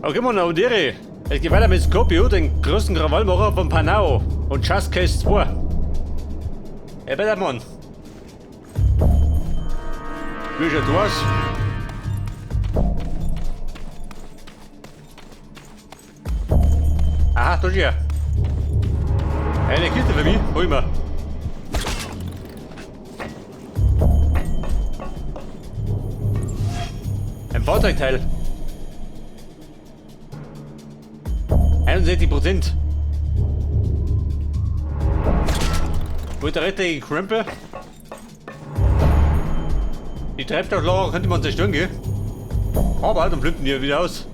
Okay, man, Audere. Es geht weiter mit Scorpio, den größten Krawallmacher von Panau und Just Case 2. Besser, Mann. Wie schaut du aus? Aha, da ist er. Eine Kiste für mich, hol mal. Ein Fahrzeugteil. 61%. Wo ist der rette Krempel? Die Treibstofflager könnte man zerstören, gell? Aber dann flippen die wieder aus.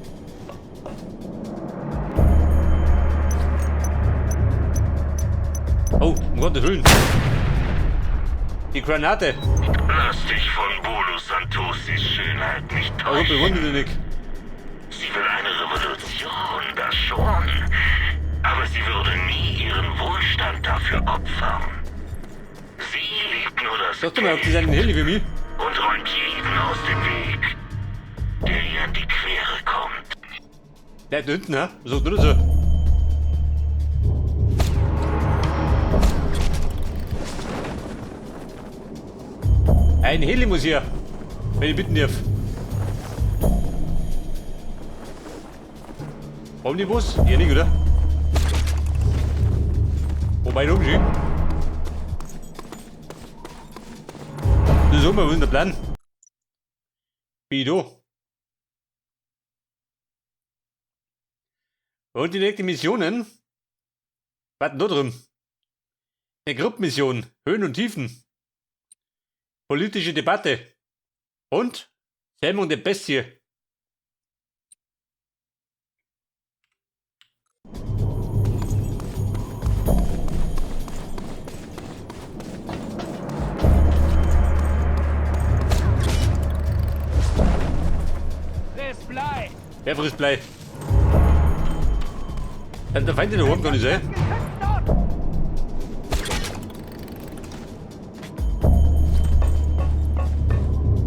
Oh, um Gottes Willen. Die Granate. Lass dich von Bolo Santosis Schönheit nicht Oh, täuschen. bewundere dich nicht. Sie will eine Revolution, das schon. Aber sie würde nie ihren Wohlstand dafür opfern. Sie liebt nur das Sag doch mal, ob die seinen Heli für mich. und räumt jeden aus dem Weg, der ihr in die Quere kommt. Der da hinten, ha? Was sagst du dazu? Ein Heli muss hier. Wenn ich bitten darf. Omnibus? Hier nicht, oder? Wobei du umschieben? So, mal, was ist denn der Plan? Wie du? Und die nächsten Missionen? Was denn da drin? Eine Gruppenmission. Höhen und Tiefen. Politische Debatte. Und? Zähmung der Bestie. Blei! Wer frisst Blei? Kann der Feind in der Home gar nicht sein?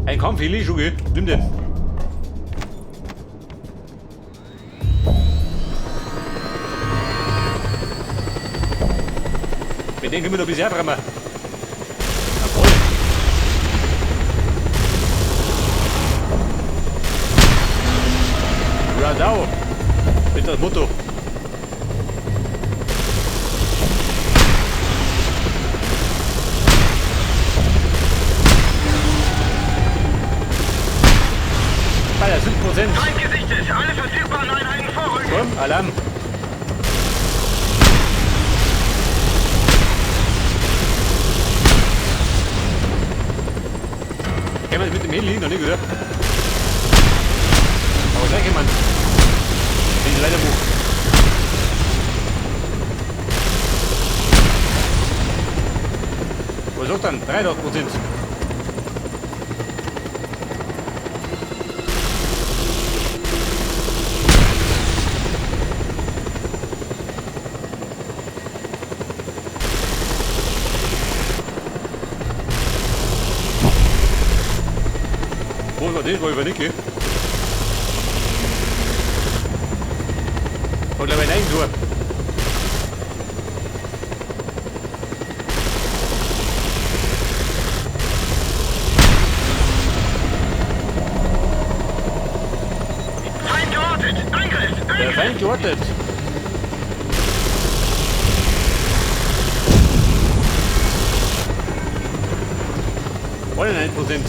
Ein Kampfheli, Schuge. Nimm den. Mit dem können wir noch bisher fremden. Jawohl. Radau. Mit das Motto. Bei der 5%. Feind gesichtet! Alle verfügbaren Einheiten vorrücken! Komm, Alarm. Können wir das mit dem Heli noch nicht, oder? Aber gleich jemand. Die leider hoch. Was sagt dann? 83%. Wo war das? Wo ich nicht gehe? Und da war ein Eigentor. Feind geortet! Angriff! Der Angriff! Feind geortet. Wollen 1%.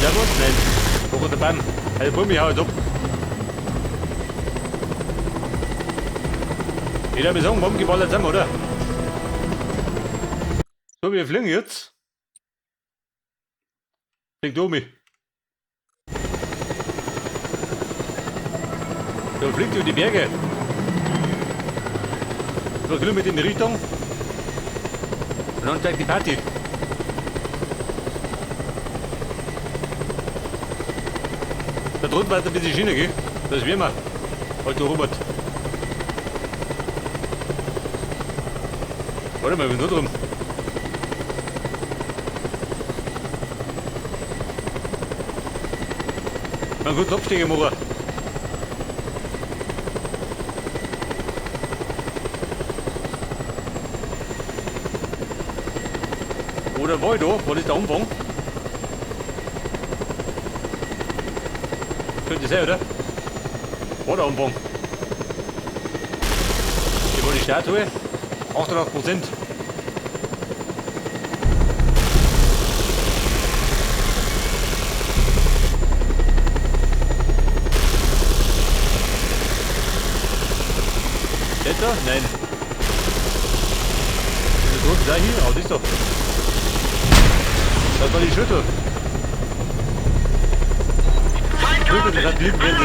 Ja gut, nein. Hoch unter Bahn. Also Bummi haut ab. Jeder mit so einem Bomben geballert zusammen, oder? So, wir fliegen jetzt. Fliegt Omi. So, fliegt über die Berge. So, Kilometer in die Richtung. Und dann steigt die Party. Da drunten weiter ein bisschen Schiene, gell? Das ist wie immer. Halt, du Robert. Warte mal, wir sind da drum. Mal kurz Abstiege machen. Oder wo da? Was ist der Umfang? Könnte sein, oder? Wo der Umfang? Hier war die Statue. 88%. Steht da? Nein. Das ist da hier, aber das ist doch. Das war die Schüttel. Schüttel, das hat lieben Geld.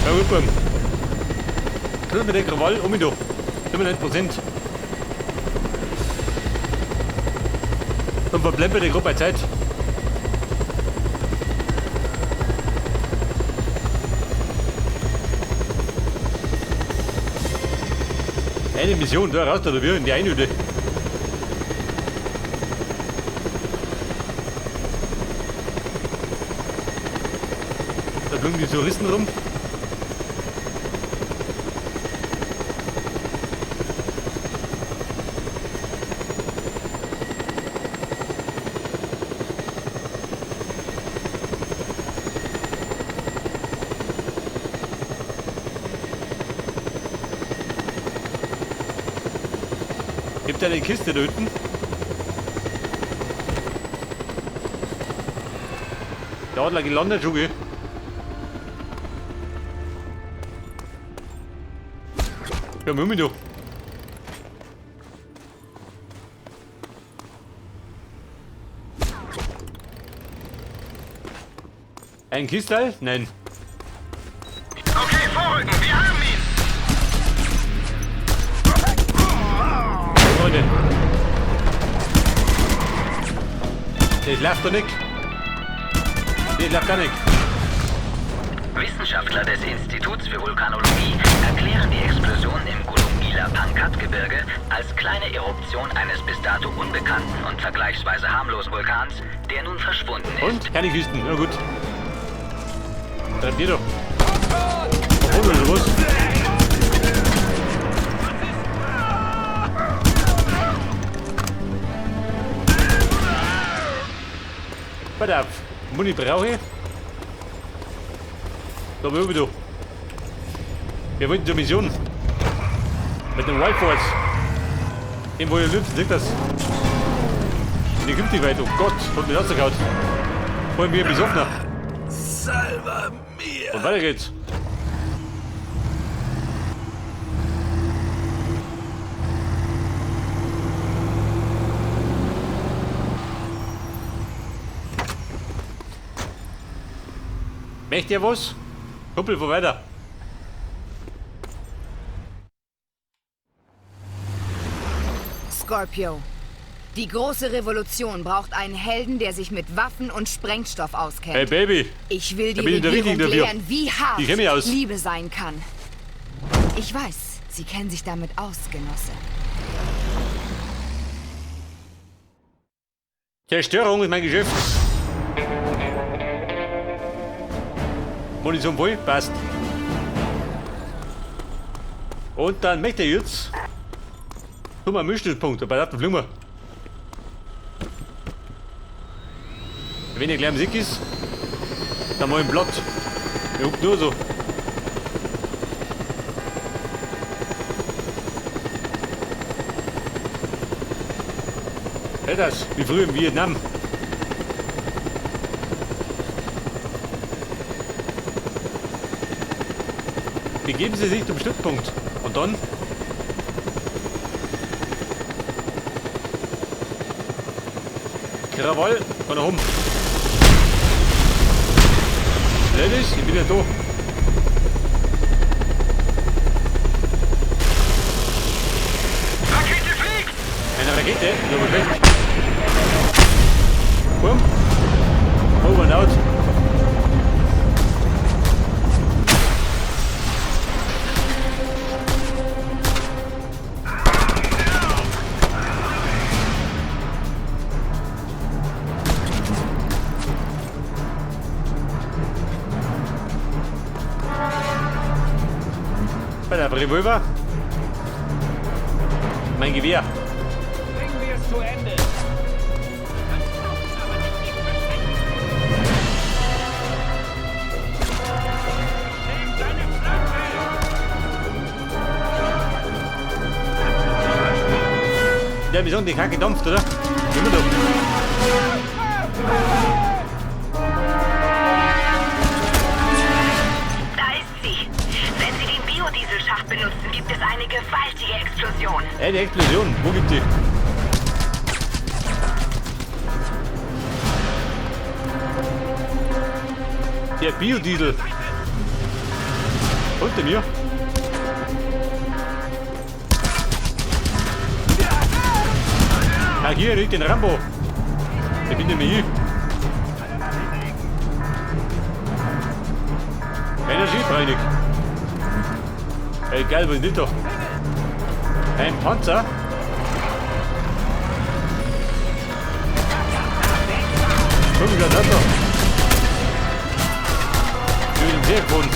Ja, gut, beim. Schön mit der Krawall, um mich da. 95%. Und verbleiben wir die Gruppe bei Zeit. Eine Mission, da raus, da wir in die Einhütte. Da fliegen die Touristen rum. Gibt ja eine Kiste da hinten. Der Adler gelandet, Schuge. Ja, Mummi, du. Ein Kistel? Nein. Okay, vorrücken, wir haben ihn! Freunde. Das läuft doch nicht. Das läuft gar nicht. Wissenschaftler des Instituts für Vulkanologie erklären die Explosion im Gulumgila-Pankat-Gebirge als kleine Eruption eines bis dato unbekannten und vergleichsweise harmlosen Vulkans, der nun verschwunden ist. Und? Keine Kisten. Ja gut. Treib dir doch. Obwohl, du musst. Warte auf. Muni brauche ich. Da bin ich. Wir wollten zur Mission. Mit dem Wildforce. Den wo ihr lübt, liegt das. Und die kommt nicht weit. Oh Gott, hat mich rausgehauen. Vor allem wie ein Besoffener. Salva mia! Und weiter geht's. Möcht ihr was? Kumpel, wo weiter? Scorpio. Die große Revolution braucht einen Helden, der sich mit Waffen und Sprengstoff auskennt. Hey Baby, Ich will die da bin ich der Regierung Richtige dafür. lehren, wie hart Ich kenn mich aus. Liebe sein kann. Ich weiß, Sie kennen sich damit aus, Genosse. Zerstörung ist mein Geschäft. Munition voll, passt. Und dann möchte ich jetzt. Guck mal, Mischstützpunkt, bei der fliegen wir. Wenn ihr gleich am Sick ist, dann mal im Blatt. Ich hupt nur so. Hört das, wie früher in Vietnam. Begeben Sie sich zum Stützpunkt und dann Krawall von da oben. Schnell ist, ich bin ja da. Rakete, so perfekt. Boom. Over and out. Bei der Revolver. Mein Gewehr. Bringen wir es zu Ende. Der Mission, die Kacke dampft, oder? Immer doch. Da ist sie. Wenn Sie den Biodieselschacht benutzen, gibt es eine gewaltige Explosion. Eine Explosion. Wo gibt die? Der Biodiesel. Unter mir. Ah, hier liegt den Rambo. Der bin nämlich hier. Energiefreinig. Egal, was nicht doch. Ein Panzer. Guck mal, das doch. Für den Seeboden.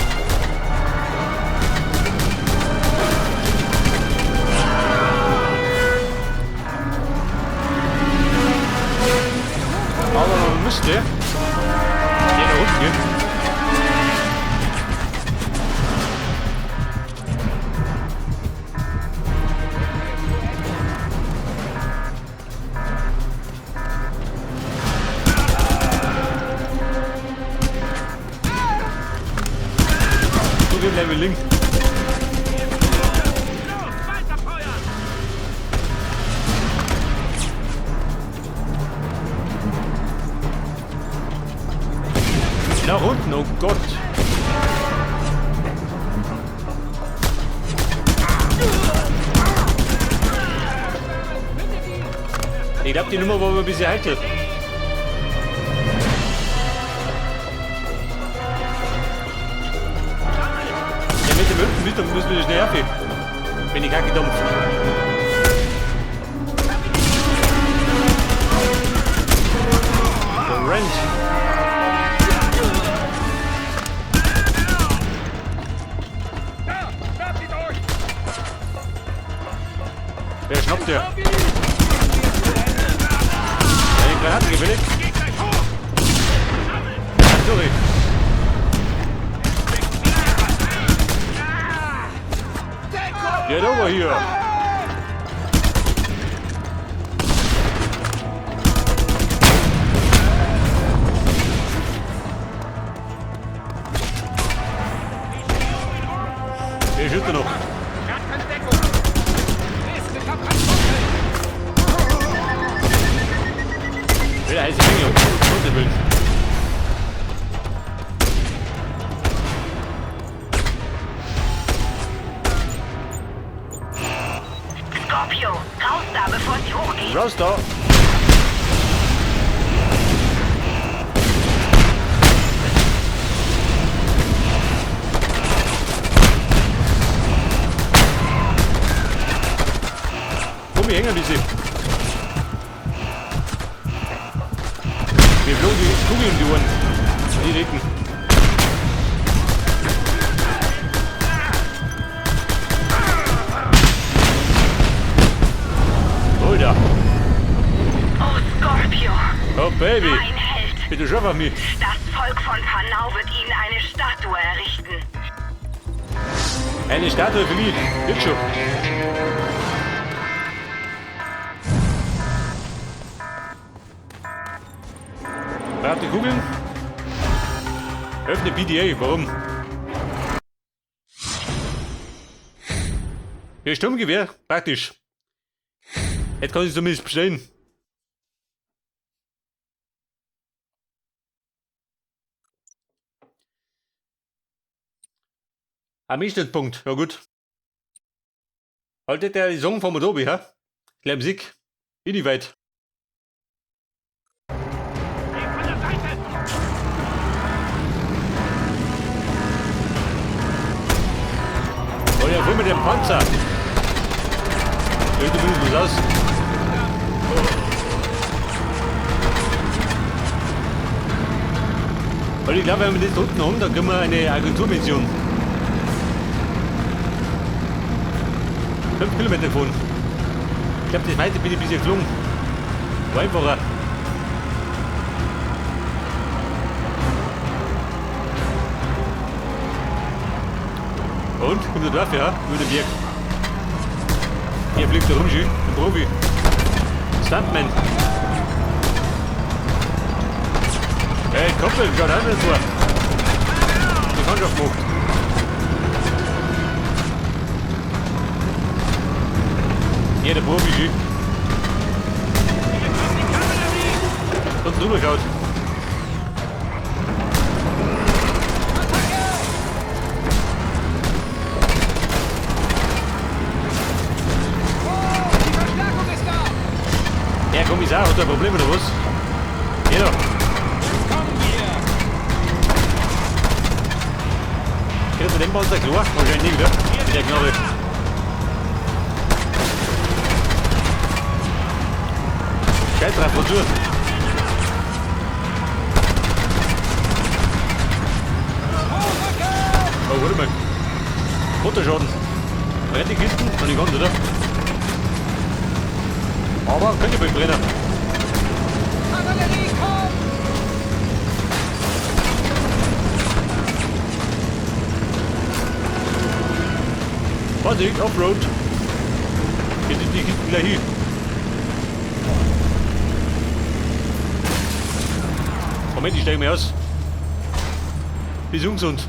Aber man müsste den nach unten gehen. So, Level Link. Nach unten, oh Gott. Ich glaube, die Nummer war aber ein bisschen heikel. Ja, mit dem Öfen müssen wir schnell herfinden. Wenn die Kacke dampft. Rennt. Wer schnappt der? Eine Granate gefällig? Sorry. Get over here! Wer schützt noch? Will heiße Dinge und will. Scorpio, raus da, bevor sie hochgeht. Raus da! Komm, wir hängen diese. Wir flogen die Kugel um die Ohren. Die Recken. Oder? Oh, Scorpio. Oh, Baby. Mein Held. Bitte schau auf mich. Das Volk von Panau wird Ihnen eine Statue errichten. Eine Statue für mich. Bitte schon. Warte, Kugeln. Öffne PDA. Warum? Hier Sturmgewehr. Praktisch. Jetzt kann ich es zumindest bestellen. Am Einstellungspunkt. Ja gut. Haltet der die Song von Adobe, ha? Gleich Musik. In die weit. Oh ja, wohl mit dem Panzer. Irgendwie bin ich aus. Weil ich glaube, wenn wir das unten haben, dann können wir eine Agenturmission. 5 Kilometer gefahren. Ich glaube, das weite bin ich ein bisschen geflogen. War einfacher. Und? Kommt der Dorf, ja? Über den Berg. Hier fliegt der rum, schön. Ein Profi. Stuntman. Hey, Koppel, schaut auch nicht vor. Die Mannschaft gemacht. Hier, der Profi, schön. Unten drüber schaut. Herr Kommissar, hat er ein Problem oder was? Geh doch. Kriegt er den Panzer klar? Wahrscheinlich nicht, oder? Mit der Knarre. Geil drauf, wozu? Oh, warte mal. Motorschaden. Brett die Kisten? Noch nicht ganz, oder? Aber könnte beim Brenner. Kavallerie, komm! Vorsicht, Offroad. Geht die Kisten gleich hin. Moment, ich steige mir aus. Bis ungesund.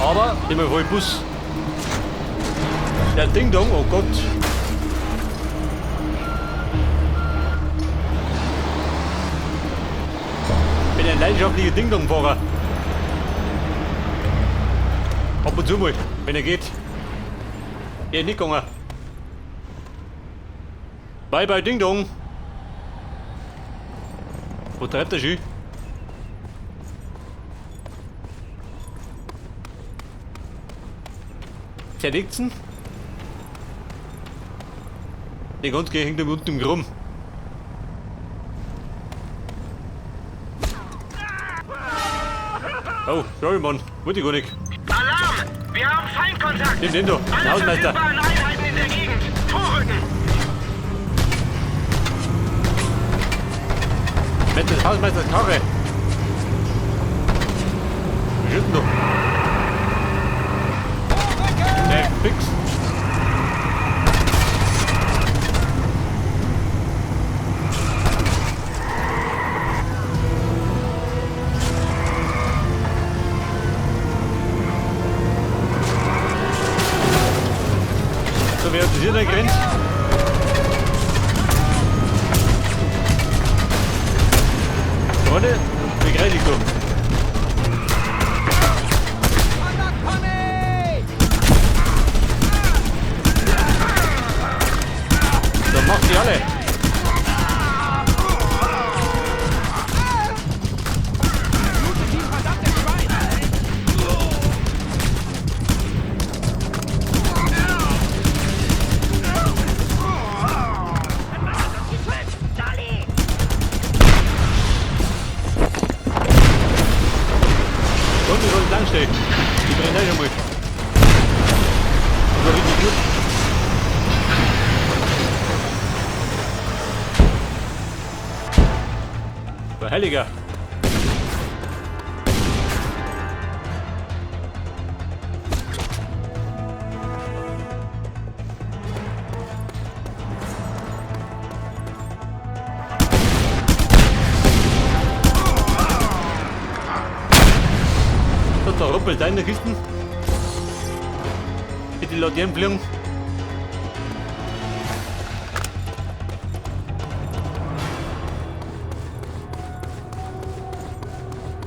Aber immer voll Bus. Der Ding Dong, oh Gott. Ich bin ein leidenschaftlicher Ding Dong Fahrer. Ab und zu mal, wenn er geht. Er nicht gegangen. Bye bye Ding Dong. Wo treibt der Ski? Zerlegt's? Der ganze hängt da unten im Rum. Oh, sorry Mann, wollte ich gar nicht. Alarm! Wir haben Feindkontakt! Nimm den da, der Hausmeister. verfügbaren Einheiten in der Gegend! Vorrücken! Mit des Hausmeisters Karre. Wir schütten doch. Der fix. So, wer hat das hier da grenzt? Freunde, wie greif ich da? Dann macht die alle. Und wir sollen lang stehen. Die brennen nicht einmal. Das war richtig gut. War heiliger. Da ruppelt einer Kisten. Bitte Laternen fliegen.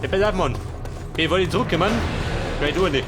Ja, pass auf, Mann. Ich wollte zurückkommen, weil du nicht.